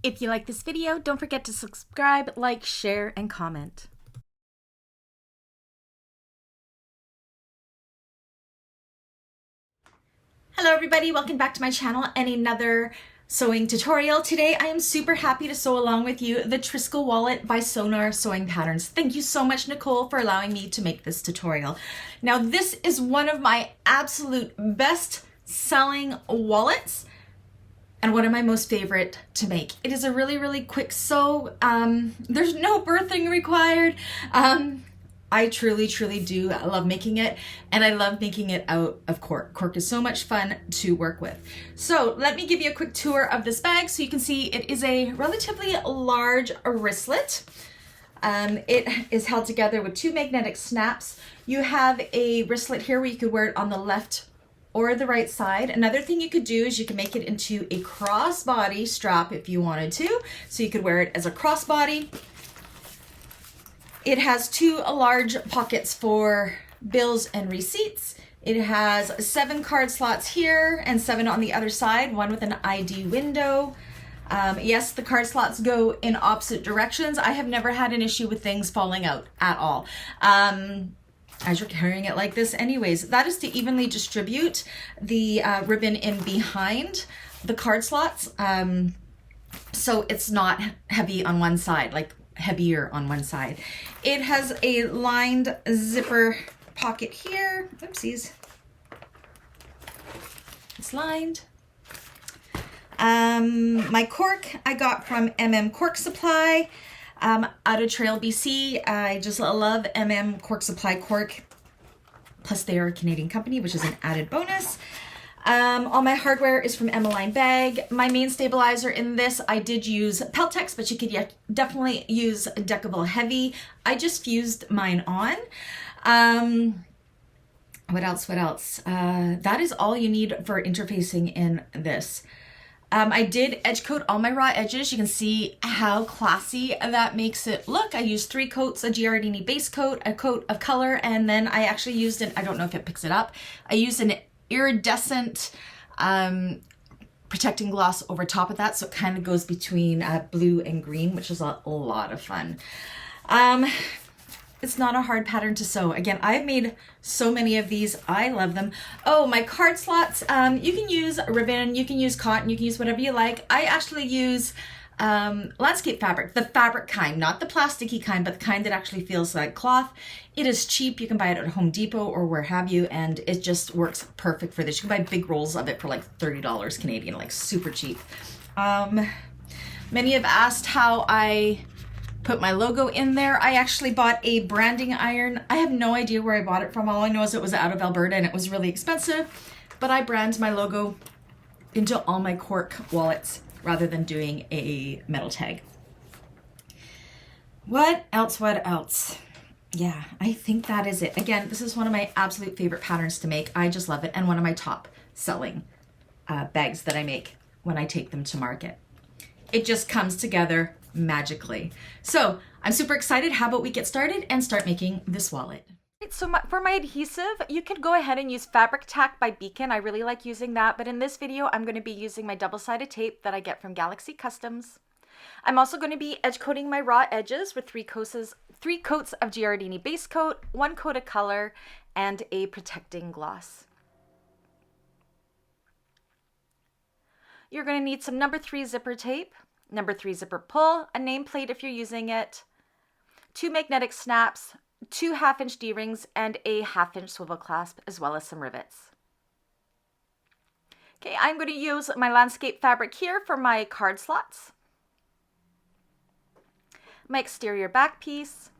If you like this video, don't forget to subscribe, like, share, and comment. Hello everybody, welcome back to my channel and another sewing tutorial. Today I am super happy to sew along with you the TheTriskele wallet by Sewgnar Sewing Patterns. Thank you so much, Nicole, for allowing me to make this tutorial. Now this is one of my absolute best selling wallets and one of my most favorite to make. It is a really quick sew. There's no birthing required. I truly do love making it, and I love making it out of cork. Cork is so much fun to work with. So let me give you a quick tour of this bag so you can see it is a relatively large wristlet. It is held together with two magnetic snaps. You have a wristlet here where you could wear it on the left or the right side. Another thing you could do is you can make it into a crossbody strap if you wanted to. So you could wear it as a crossbody. It has two large pockets for bills and receipts. It has 7 card slots here and 7 on the other side, one with an ID window. Yes, the card slots go in opposite directions. I have never had an issue with things falling out at all. As you're carrying it like this anyways. That is to evenly distribute the ribbon in behind the card slots. So it's not heavy on one side, like heavier on one side. It has a lined zipper pocket here. Oopsies. It's lined. My cork I got from Cork Supply out of Trail, BC. I just love Cork Supply cork. Plus they are a Canadian company, which is an added bonus. All my hardware is from Emmeline Bag. My main stabilizer in this, I did use Peltex, but you could definitely use Decovil Heavy. I just fused mine on. What else? That is all you need for interfacing in this. I did edge coat all my raw edges. You can see how classy that makes it look. I used 3 coats, a Giardini base coat, a coat of color, and then I actually used I don't know if it picks it up, I used an iridescent protecting gloss over top of that, so it kind of goes between blue and green, which is a lot of fun. It's not a hard pattern to sew. Again, I've made so many of these. I love them. Oh, my card slots, you can use ribbon, you can use cotton, you can use whatever you like. I actually use landscape fabric, the fabric kind, not the plasticky kind, but the kind that actually feels like cloth. It is cheap. You can buy it at Home Depot or where have you, and it just works perfect for this. You can buy big rolls of it for like $30 Canadian, like super cheap. Many have asked how I put my logo in there. I actually bought a branding iron. I have no idea where I bought it from. All I know is it was out of Alberta and it was really expensive, but I brand my logo into all my cork wallets rather than doing a metal tag. What else? Yeah, I think that is it. Again, this is one of my absolute favorite patterns to make. I just love it, and one of my top selling bags that I make when I take them to market. It just comes together magically. So I'm super excited. How about we get started and start making this wallet? So for my adhesive, you could go ahead and use Fabric Tack by Beacon. I really like using that, but in this video, I'm going to be using my double-sided tape that I get from Galaxy Customs. I'm also going to be edge coating my raw edges with 3 coats of Giardini base coat, 1 coat of color, and a protecting gloss. You're going to need some number 3 zipper tape, number 3 zipper pull, a nameplate if you're using it, 2 magnetic snaps, 2 1/2-inch D-rings, and a 1/2-inch swivel clasp, as well as some rivets. Okay, I'm going to use my landscape fabric here for my card slots, my exterior back piece,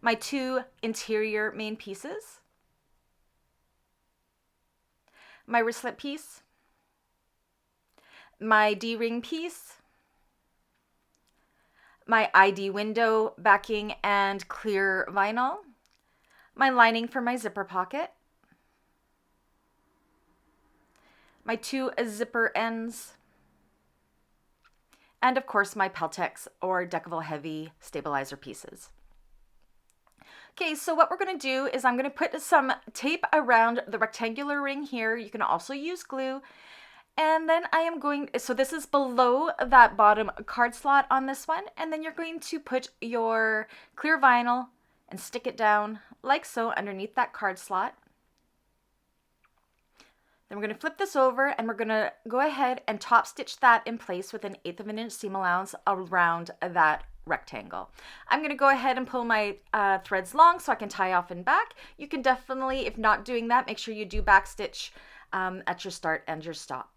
my 2 interior main pieces, my wristlet piece, my D-ring piece, my ID window backing and clear vinyl, my lining for my zipper pocket, my 2 zipper ends, and of course my Peltex or Decovil Heavy stabilizer pieces. Okay, so what we're going to do is I'm going to put some tape around the rectangular ring here. You can also use glue. And then I am going, so this is below that bottom card slot on this one. And then you're going to put your clear vinyl and stick it down like so underneath that card slot. Then we're going to flip this over and we're going to go ahead and top stitch that in place with an 1/8 of an inch seam allowance around that rectangle. I'm going to go ahead and pull my threads long so I can tie off and back. You can definitely, if not doing that, make sure you do back stitch at your start and your stop.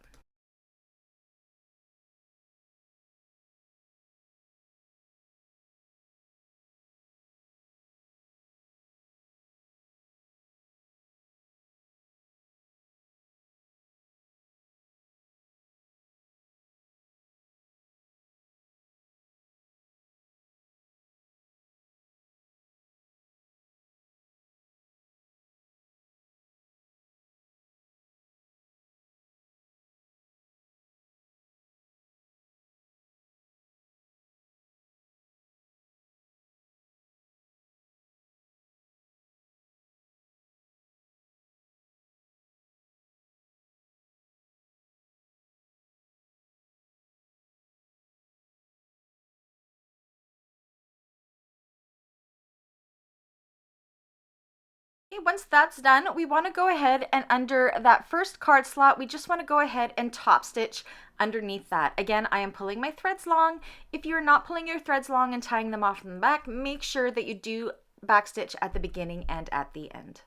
Once that's done, we want to go ahead and under that first card slot, we just want to go ahead and top stitch underneath that. Again, I am pulling my threads long. If you're not pulling your threads long and tying them off in the back, make sure that you do back stitch at the beginning and at the end.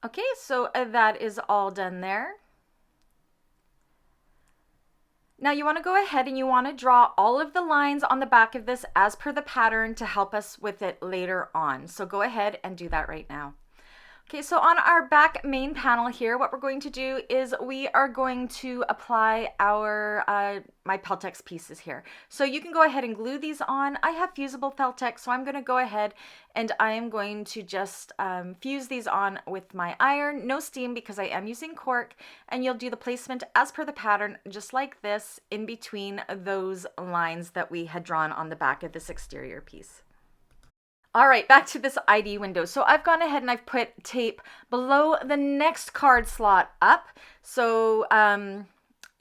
Okay, so that is all done there. Now you want to go ahead and you want to draw all of the lines on the back of this as per the pattern to help us with it later on. So go ahead and do that right now. Okay, so on our back main panel here, what we're going to do is we are going to apply our my Peltex pieces here. So you can go ahead and glue these on. I have fusible Peltex, so I'm going to go ahead and I am going to just fuse these on with my iron. No steam because I am using cork, and you'll do the placement as per the pattern, just like this, in between those lines that we had drawn on the back of this exterior piece. All right, back to this ID window. So I've gone ahead and I've put tape below the next card slot up. So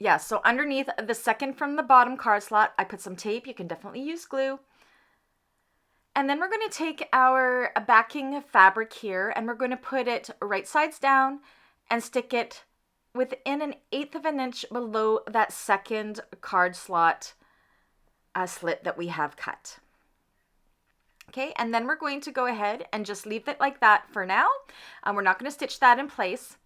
yeah, so underneath the second from the bottom card slot, I put some tape. You can definitely use glue. And then we're going to take our backing fabric here and we're going to put it right sides down and stick it within an 1/8 of an inch below that second card slot slit that we have cut. Okay, and then we're going to go ahead and just leave it like that for now. We're not going to stitch that in place.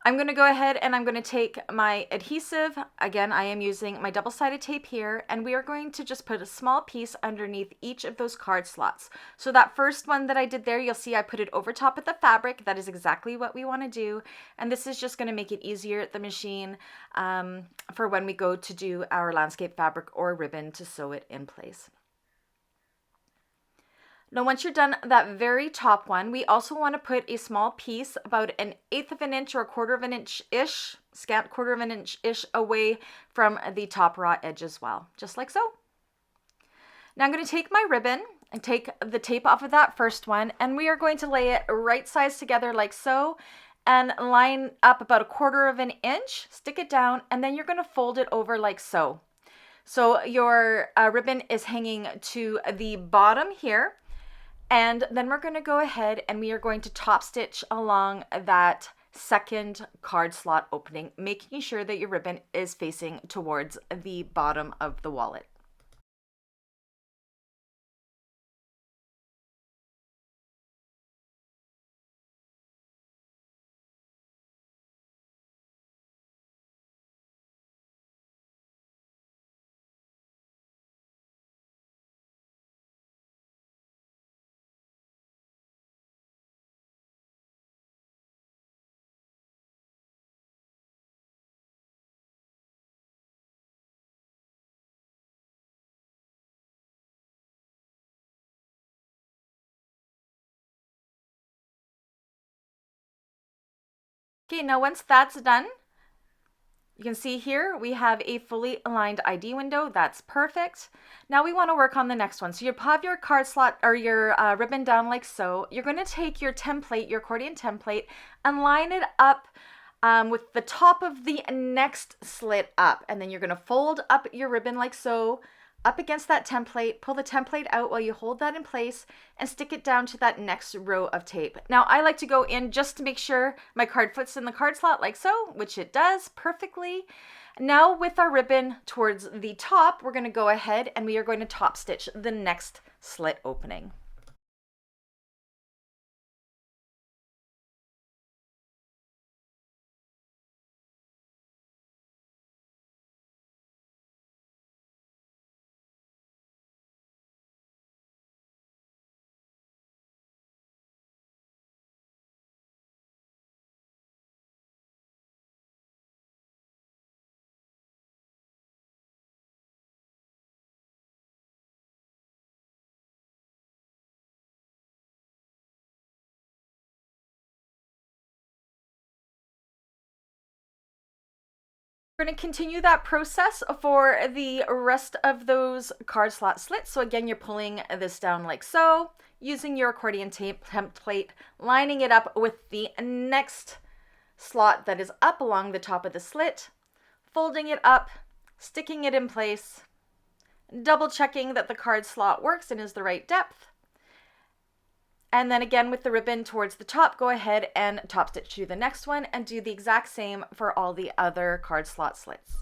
I'm going to go ahead and I'm going to take my adhesive. Again, I am using my double-sided tape here, and we are going to just put a small piece underneath each of those card slots. So that first one that I did there, you'll see I put it over top of the fabric. That is exactly what we want to do. And this is just going to make it easier at the machine for when we go to do our landscape fabric or ribbon to sew it in place. Now, once you're done that very top one, we also want to put a small piece about an 1/8 of an inch or 1/4 of an inch-ish, scant 1/4 of an inch-ish away from the top raw edge as well, just like so. Now I'm going to take my ribbon and take the tape off of that first one, and we are going to lay it right sides together like so, and line up about 1/4 of an inch, stick it down, and then you're going to fold it over like so. So your ribbon is hanging to the bottom here. And then we're going to go ahead and we are going to top stitch along that second card slot opening, making sure that your ribbon is facing towards the bottom of the wallet. Okay, now once that's done, you can see here we have a fully aligned ID window. That's perfect. Now we want to work on the next one. So you have your card slot or your ribbon down like so. You're going to take your template, your accordion template, and line it up with the top of the next slit up. And then you're going to fold up your ribbon like so, up against that template, pull the template out while you hold that in place and stick it down to that next row of tape. Now I like to go in just to make sure my card fits in the card slot like so, which it does perfectly. Now with our ribbon towards the top, we're going to go ahead and we are going to top stitch the next slit opening. We're going to continue that process for the rest of those card slot slits. So again, you're pulling this down like so, using your accordion tape template, lining it up with the next slot that is up along the top of the slit, folding it up, sticking it in place, double checking that the card slot works and is the right depth. And then again with the ribbon towards the top, go ahead and top stitch to the next one and do the exact same for all the other card slot slits.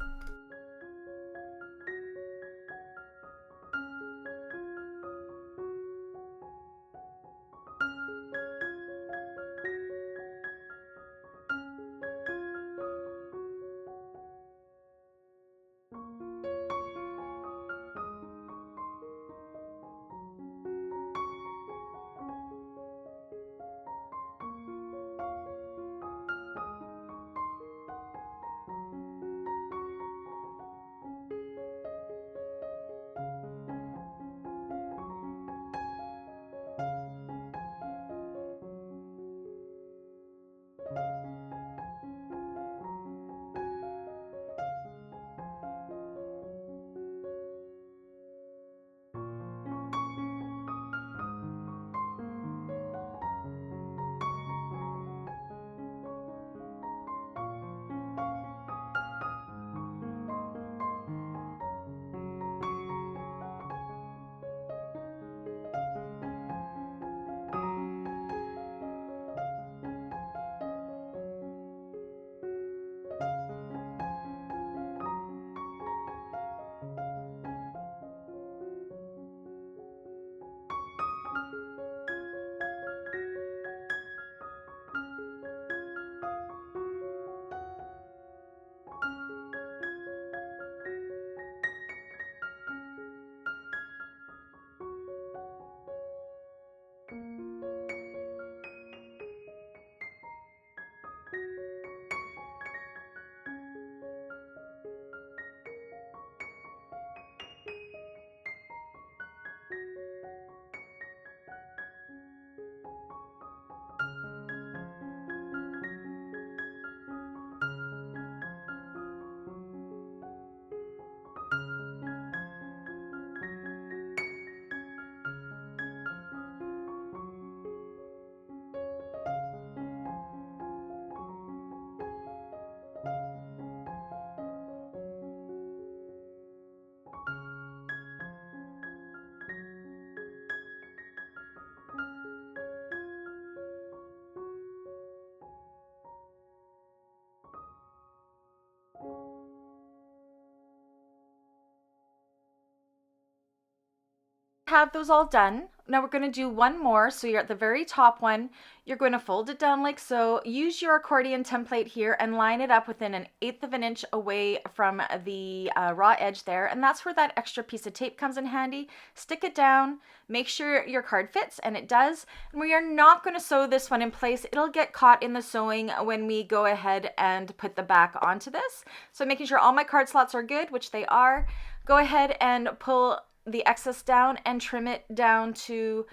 Have those all done. Now we're going to do one more. So you're at the very top one. You're going to fold it down like so. Use your accordion template here and line it up within 1/8 of an inch away from the raw edge there. And that's where that extra piece of tape comes in handy. Stick it down. Make sure your card fits, and it does. And we are not going to sew this one in place. It'll get caught in the sewing when we go ahead and put the back onto this. So making sure all my card slots are good, which they are. Go ahead and pull the excess down and trim it down to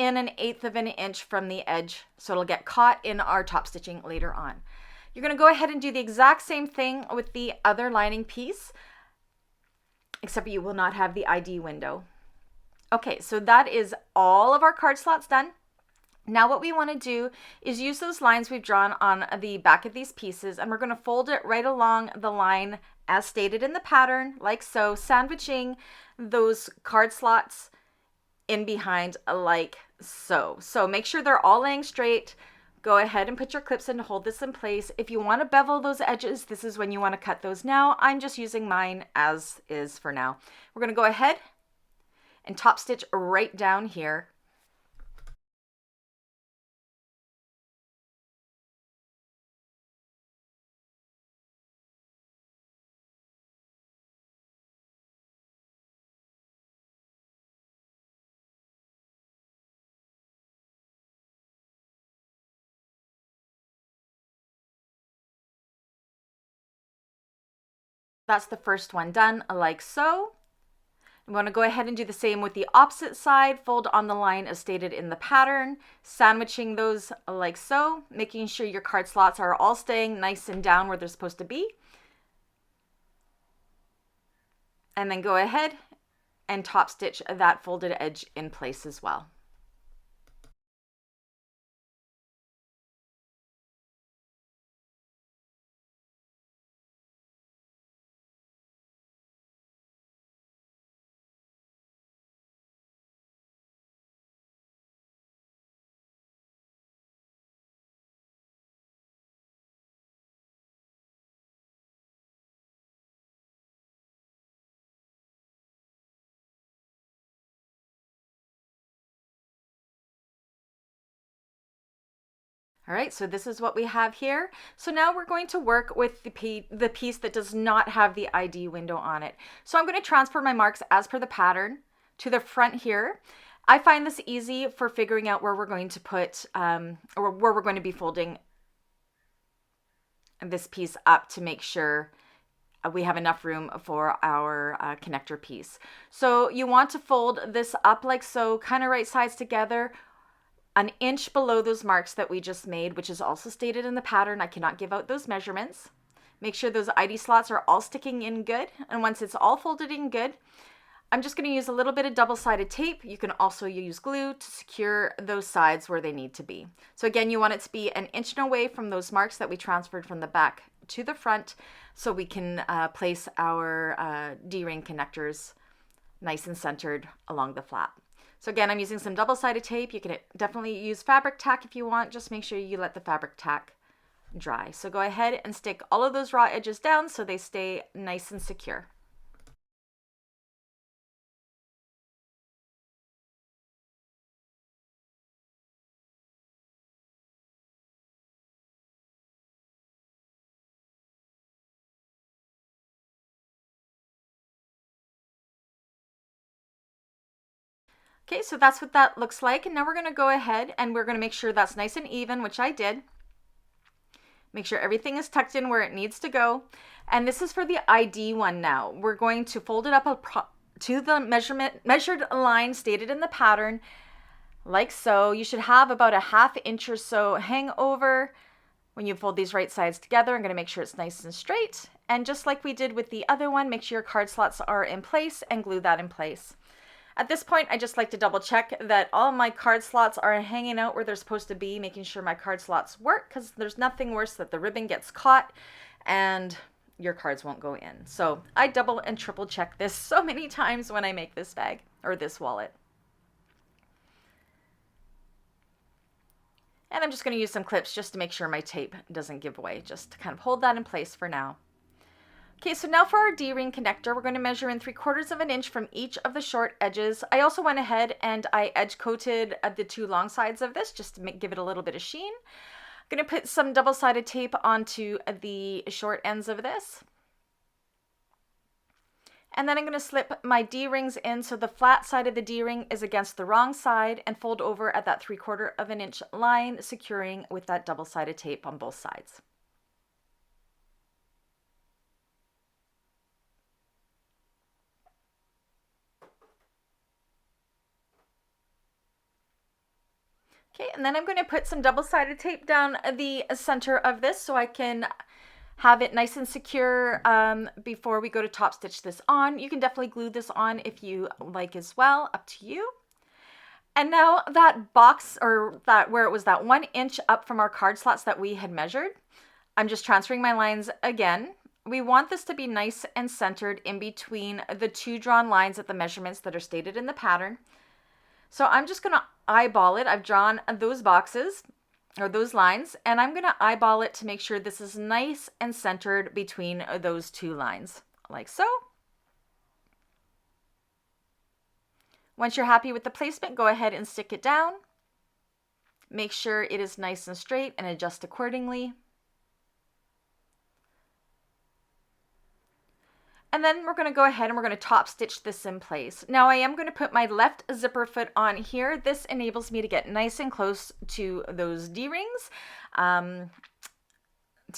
in 1/8 of an inch from the edge so it'll get caught in our top stitching later on. You're going to go ahead and do the exact same thing with the other lining piece, except you will not have the ID window. Okay, so that is all of our card slots done. Now what we want to do is use those lines we've drawn on the back of these pieces, and we're going to fold it right along the line as stated in the pattern, like so, sandwiching those card slots in behind like so. So make sure they're all laying straight. Go ahead and put your clips in to hold this in place. If you want to bevel those edges, this is when you want to cut those now. I'm just using mine as is for now. We're going to go ahead and top stitch right down here. That's the first one done, like so. I'm going to go ahead and do the same with the opposite side. Fold on the line as stated in the pattern, sandwiching those like so, making sure your card slots are all staying nice and down where they're supposed to be. And then go ahead and top stitch that folded edge in place as well. All right, so this is what we have here. So now we're going to work with the piece that does not have the ID window on it. So I'm going to transfer my marks as per the pattern to the front here. I find this easy for figuring out where we're going to put, or where we're going to be folding this piece up to make sure we have enough room for our connector piece. So you want to fold this up like so, kind of right sides together, 1 inch below those marks that we just made, which is also stated in the pattern. I cannot give out those measurements. Make sure those ID slots are all sticking in good. And once it's all folded in good, I'm just going to use a little bit of double-sided tape. You can also use glue to secure those sides where they need to be. So again, you want it to be 1 inch away from those marks that we transferred from the back to the front so we can place our D-ring connectors nice and centered along the flap. So again, I'm using some double-sided tape. You can definitely use fabric tack if you want. Just make sure you let the fabric tack dry. So go ahead and stick all of those raw edges down so they stay nice and secure. Okay, so that's what that looks like. And now we're gonna go ahead and we're gonna make sure that's nice and even, which I did. Make sure everything is tucked in where it needs to go. And this is for the ID one now. We're going to fold it up to the measured line stated in the pattern, like so. You should have about 1/2 inch or so hang over. When you fold these right sides together, I'm gonna make sure it's nice and straight. And just like we did with the other one, make sure your card slots are in place and glue that in place. At this point, I just like to double check that all my card slots are hanging out where they're supposed to be, making sure my card slots work, because there's nothing worse that the ribbon gets caught and your cards won't go in. So I double and triple check this so many times when I make this bag or this wallet. And I'm just going to use some clips just to make sure my tape doesn't give away, just to kind of hold that in place for now. Okay, so now for our D-ring connector, we're going to measure in 3/4 of an inch from each of the short edges. I also went ahead and I edge coated the 2 long sides of this just to give it a little bit of sheen. I'm going to put some double-sided tape onto the short ends of this. And then I'm going to slip my D-rings in so the flat side of the D-ring is against the wrong side and fold over at that 3/4 of an inch line, securing with that double-sided tape on both sides. Okay, and then I'm going to put some double-sided tape down the center of this so I can have it nice and secure before we go to top stitch this on. You can definitely glue this on if you like as well, up to you. And now that box, or that where it was that 1 inch up from our card slots that we had measured, I'm just transferring my lines again. We want this to be nice and centered in between the 2 drawn lines at the measurements that are stated in the pattern. So I'm just going to eyeball it. I've drawn those boxes or those lines, and I'm going to eyeball it to make sure this is nice and centered between those 2 lines, like so. Once you're happy with the placement, go ahead and stick it down. Make sure it is nice and straight and adjust accordingly. And then we're going to go ahead and we're going to top stitch this in place. Now I am going to put my left zipper foot on here. This enables me to get nice and close to those D-rings to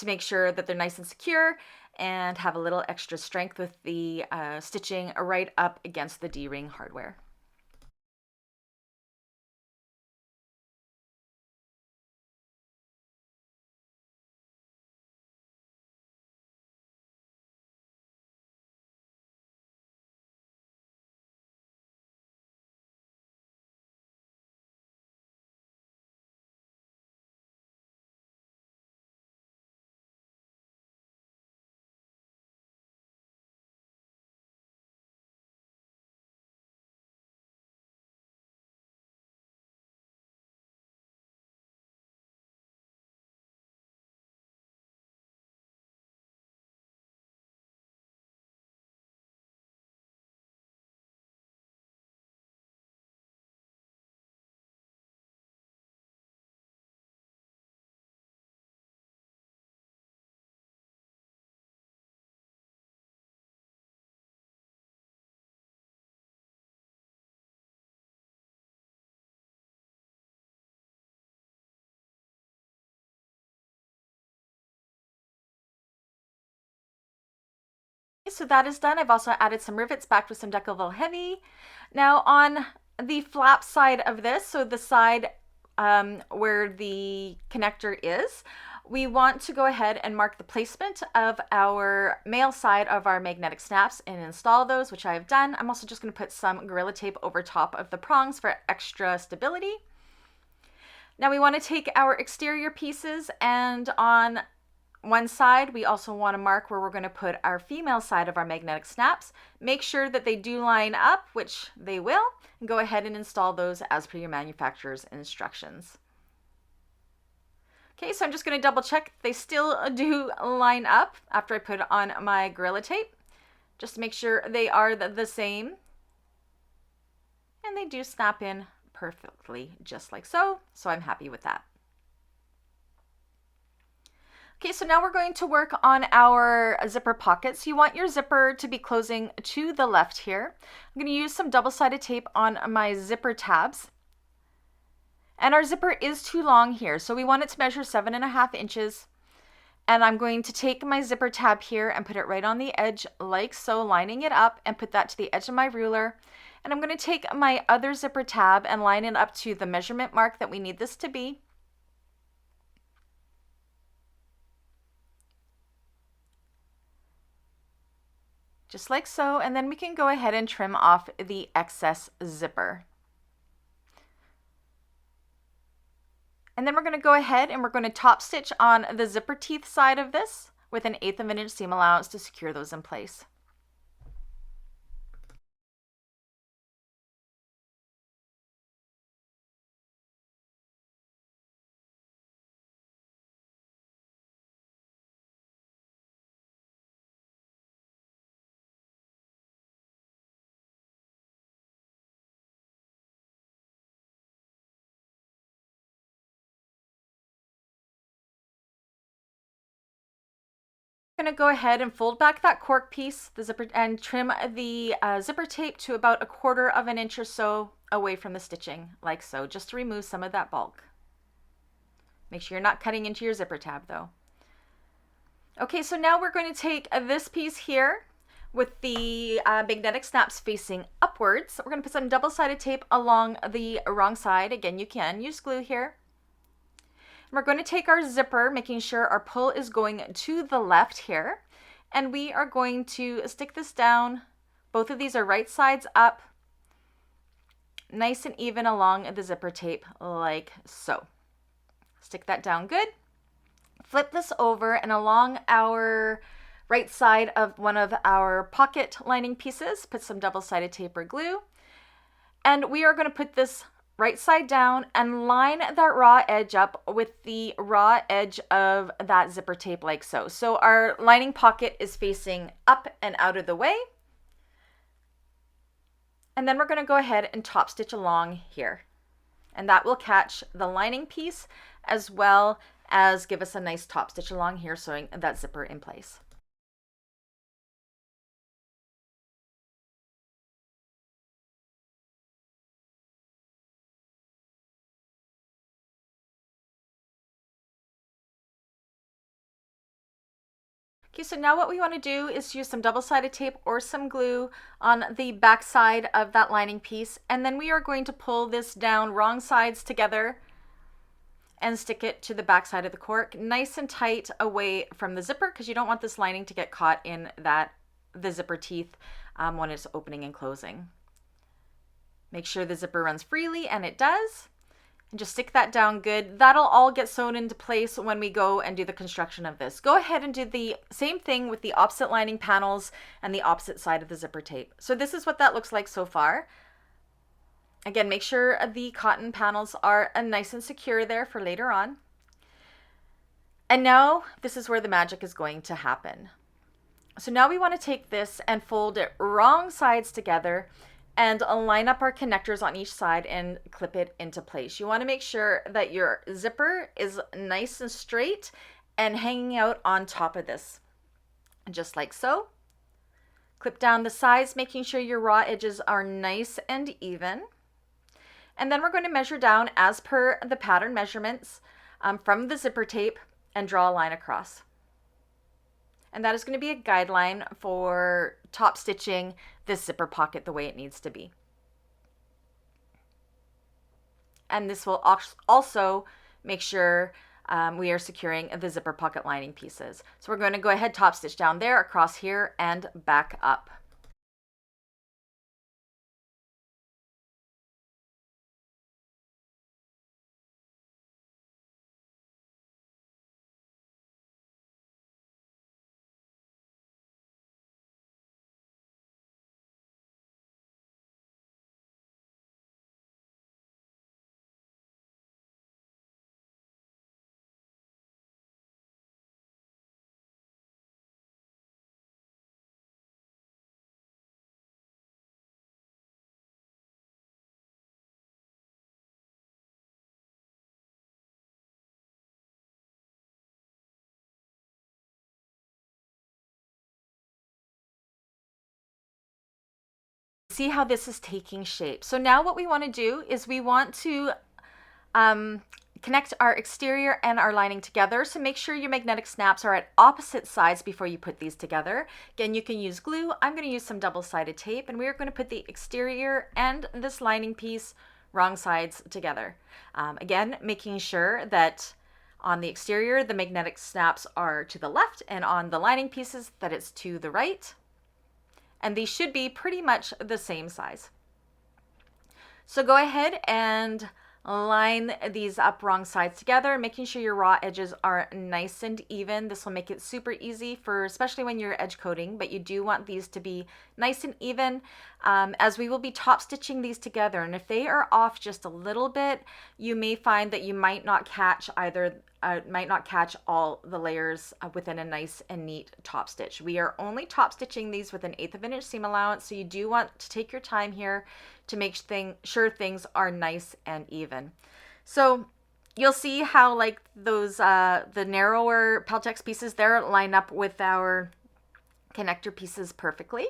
make sure that they're nice and secure and have a little extra strength with the stitching right up against the D-ring hardware. So that is done. I've also added some rivets back with some Decovil Heavy. Now on the flap side of this, so the side where the connector is, we want to go ahead and mark the placement of our male side of our magnetic snaps and install those, which I have done. I'm also just going to put some Gorilla Tape over top of the prongs for extra stability. Now we want to take our exterior pieces, and on one side, we also want to mark where we're going to put our female side of our magnetic snaps. Make sure that they do line up, which they will, and go ahead and install those as per your manufacturer's instructions. Okay, so I'm just going to double check they still do line up after I put on my Gorilla Tape, just to make sure they are the same. And they do snap in perfectly, just like so. So I'm happy with that. Okay, so now we're going to work on our zipper pockets. You want your zipper to be closing to the left here. I'm going to use some double-sided tape on my zipper tabs. And our zipper is too long here, so we want it to measure 7.5 inches. And I'm going to take my zipper tab here and put it right on the edge like so, lining it up, and put that to the edge of my ruler. And I'm going to take my other zipper tab and line it up to the measurement mark that we need this to be. Just like so, and then we can go ahead and trim off the excess zipper. And then we're going to go ahead and we're going to top stitch on the zipper teeth side of this with 1/8 of an inch seam allowance to secure those in place. I'm going to go ahead and fold back that cork piece, the zipper, and trim the zipper tape to about 1/4 of an inch or so away from the stitching, like so, just to remove some of that bulk. Make sure you're not cutting into your zipper tab though. Okay, so now we're going to take this piece here. with the magnetic snaps facing upwards. We're going to put some double-sided tape along the wrong side. Again, you can use glue here. And we're going to take our zipper, making sure our pull is going to the left here. And we are going to stick this down. Both of these are right sides up, nice and even along the zipper tape like so. Stick that down good. Flip this over and along our right side of one of our pocket lining pieces, put some double-sided tape or glue. And we are going to put this right side down and line that raw edge up with the raw edge of that zipper tape like so. So our lining pocket is facing up and out of the way. And then we're going to go ahead and top stitch along here. And that will catch the lining piece as well as give us a nice top stitch along here, sewing that zipper in place. Okay, so now what we want to do is use some double-sided tape or some glue on the back side of that lining piece, and then we are going to pull this down wrong sides together and stick it to the back side of the cork, nice and tight away from the zipper, because you don't want this lining to get caught in the zipper teeth when it's opening and closing. Make sure the zipper runs freely, and it does. And just stick that down good. That'll all get sewn into place when we go and do the construction of this. Go ahead and do the same thing with the opposite lining panels and the opposite side of the zipper tape. So this is what that looks like so far. Again, make sure the cotton panels are nice and secure there for later on. And now this is where the magic is going to happen. So now we want to take this and fold it wrong sides together and line up our connectors on each side and clip it into place. You want to make sure that your zipper is nice and straight and hanging out on top of this, just like so. Clip down the sides, making sure your raw edges are nice and even. And then we're going to measure down as per the pattern measurements from the zipper tape and draw a line across. And that is going to be a guideline for top stitching this zipper pocket the way it needs to be. And this will also make sure we are securing the zipper pocket lining pieces. So we're going to go ahead, top stitch down there, across here, and back up. See how this is taking shape. So now what we want to do is we want to connect our exterior and our lining together. So make sure your magnetic snaps are at opposite sides before you put these together. Again, you can use glue. I'm going to use some double-sided tape, and we're going to put the exterior and this lining piece wrong sides together. Again, making sure that on the exterior, the magnetic snaps are to the left, and on the lining pieces that it's to the right. And these should be pretty much the same size. So go ahead and line these up wrong sides together, making sure your raw edges are nice and even. This will make it super easy for, especially when you're edge coating, but you do want these to be nice and even as we will be top stitching these together. And if they are off just a little bit, you may find that you might not catch all the layers within a nice and neat top stitch. We are only top stitching these with 1/8 of an inch seam allowance, so you do want to take your time here to make sure things are nice and even. So you'll see how like those the narrower Peltex pieces there line up with our connector pieces perfectly.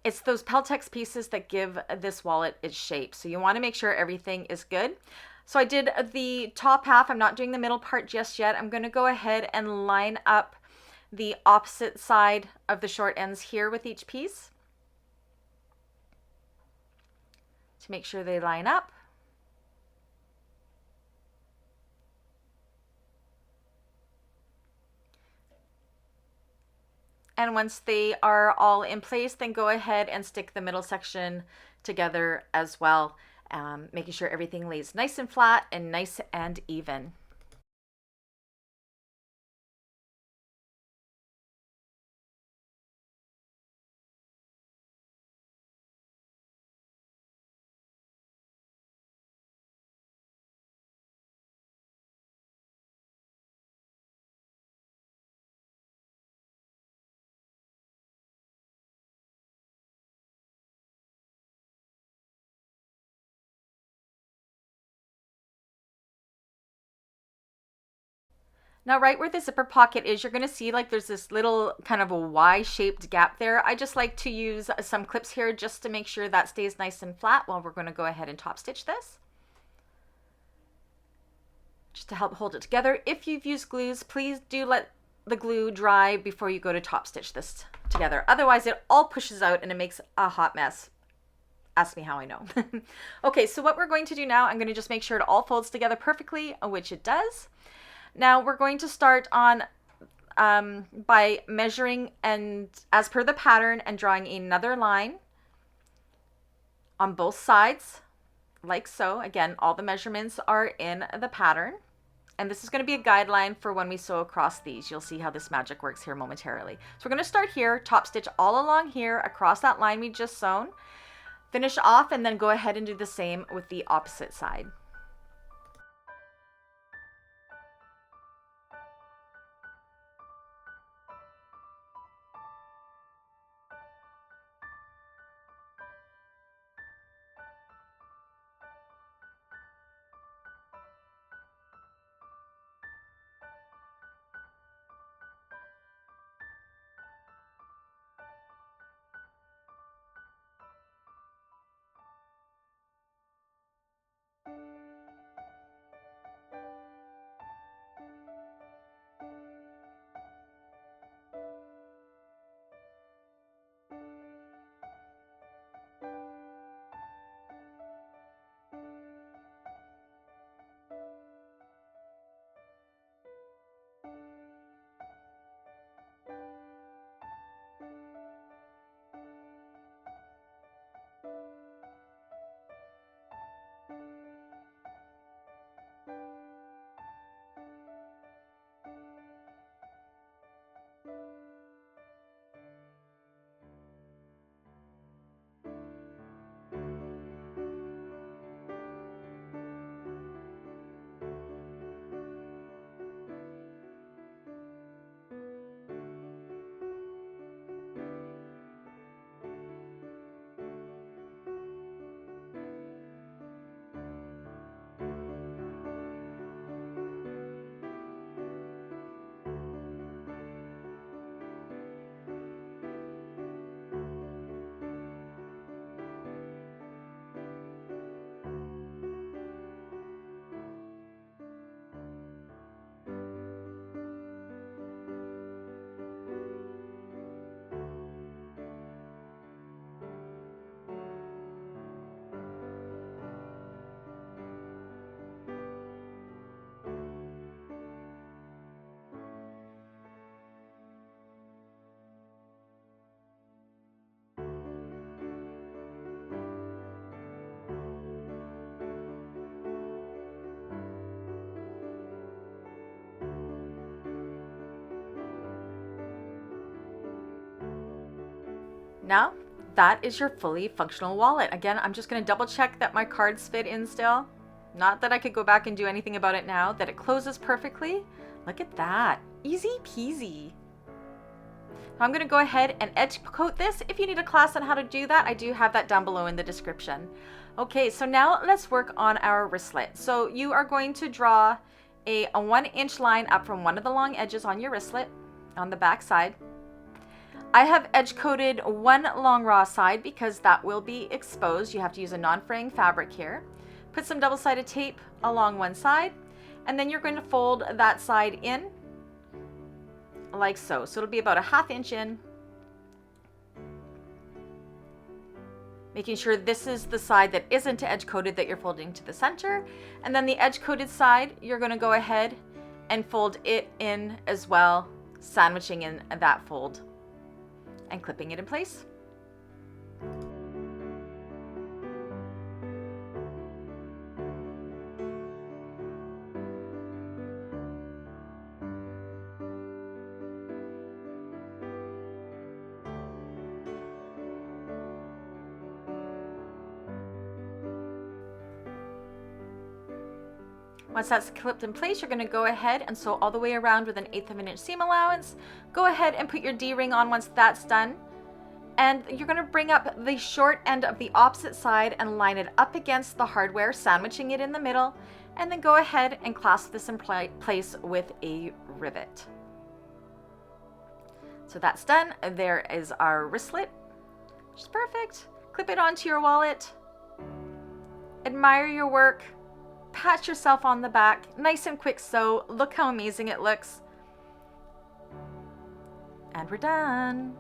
It's those Peltex pieces that give this wallet its shape, so you want to make sure everything is good. So I did the top half. I'm not doing the middle part just yet. I'm going to go ahead and line up the opposite side of the short ends here with each piece to make sure they line up. And once they are all in place, then go ahead and stick the middle section together as well, making sure everything lays nice and flat and nice and even. Now, right where the zipper pocket is, you're going to see like there's this little kind of a Y-shaped gap there. I just like to use some clips here just to make sure that stays nice and flat while we're going to go ahead and top stitch this. Just to help hold it together. If you've used glues, please do let the glue dry before you go to top stitch this together. Otherwise, it all pushes out and it makes a hot mess. Ask me how I know. Okay, so what we're going to do now, I'm going to just make sure it all folds together perfectly, which it does. Now we're going to start on by measuring and as per the pattern and drawing another line on both sides like so. Again, all the measurements are in the pattern, and this is going to be a guideline for when we sew across these. You'll see how this magic works here momentarily. So we're going to start here, top stitch all along here across that line we just sewn, finish off, and then go ahead and do the same with the opposite side. Now, that is your fully functional wallet. Again, I'm just going to double check that my cards fit in still. Not that I could go back and do anything about it now, that it closes perfectly. Look at that. Easy peasy. Now I'm going to go ahead and edge coat this. If you need a class on how to do that, I do have that down below in the description. Okay, so now let's work on our wristlet. So you are going to draw a 1-inch line up from one of the long edges on your wristlet on the back side. I have edge coated one long raw side because that will be exposed. You have to use a non-fraying fabric here. Put some double-sided tape along one side, and then you're going to fold that side in like so. So it'll be about a 1/2 inch in. Making sure this is the side that isn't edge coated that you're folding to the center. And then the edge coated side, you're gonna go ahead and fold it in as well, sandwiching in that fold and clipping it in place. Once that's clipped in place, you're going to go ahead and sew all the way around with an 1/8 of an inch seam allowance. Go ahead and put your D-ring on once that's done. And you're going to bring up the short end of the opposite side and line it up against the hardware, sandwiching it in the middle. And then go ahead and clasp this in place with a rivet. So that's done. There is our wristlet, which is perfect. Clip it onto your wallet. Admire your work. Pat yourself on the back. Nice and quick sew. Look how amazing it looks. And we're done.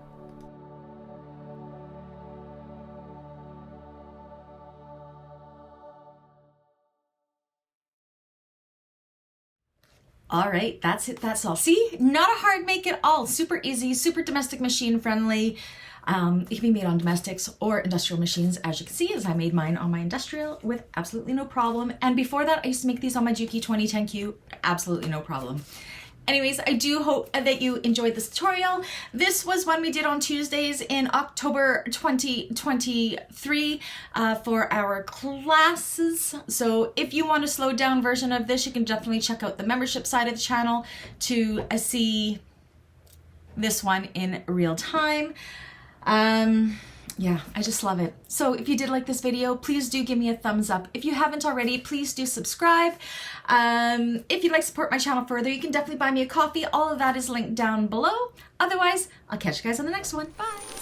All right, that's it, that's all. See, not a hard make at all. Super easy, super domestic machine friendly. It can be made on domestics or industrial machines, as you can see, as I made mine on my industrial with absolutely no problem. And before that, I used to make these on my Juki 2010Q, absolutely no problem. Anyways, I do hope that you enjoyed this tutorial. This was one we did on Tuesdays in October 2023 for our classes. So if you want a slowed down version of this, you can definitely check out the membership side of the channel to see this one in real time. Yeah, I just love it. So if you did like this video, please do give me a thumbs up. If you haven't already, please do subscribe. If you'd like to support my channel further, you can definitely buy me a coffee. All of that is linked down below. Otherwise, I'll catch you guys on the next one. Bye.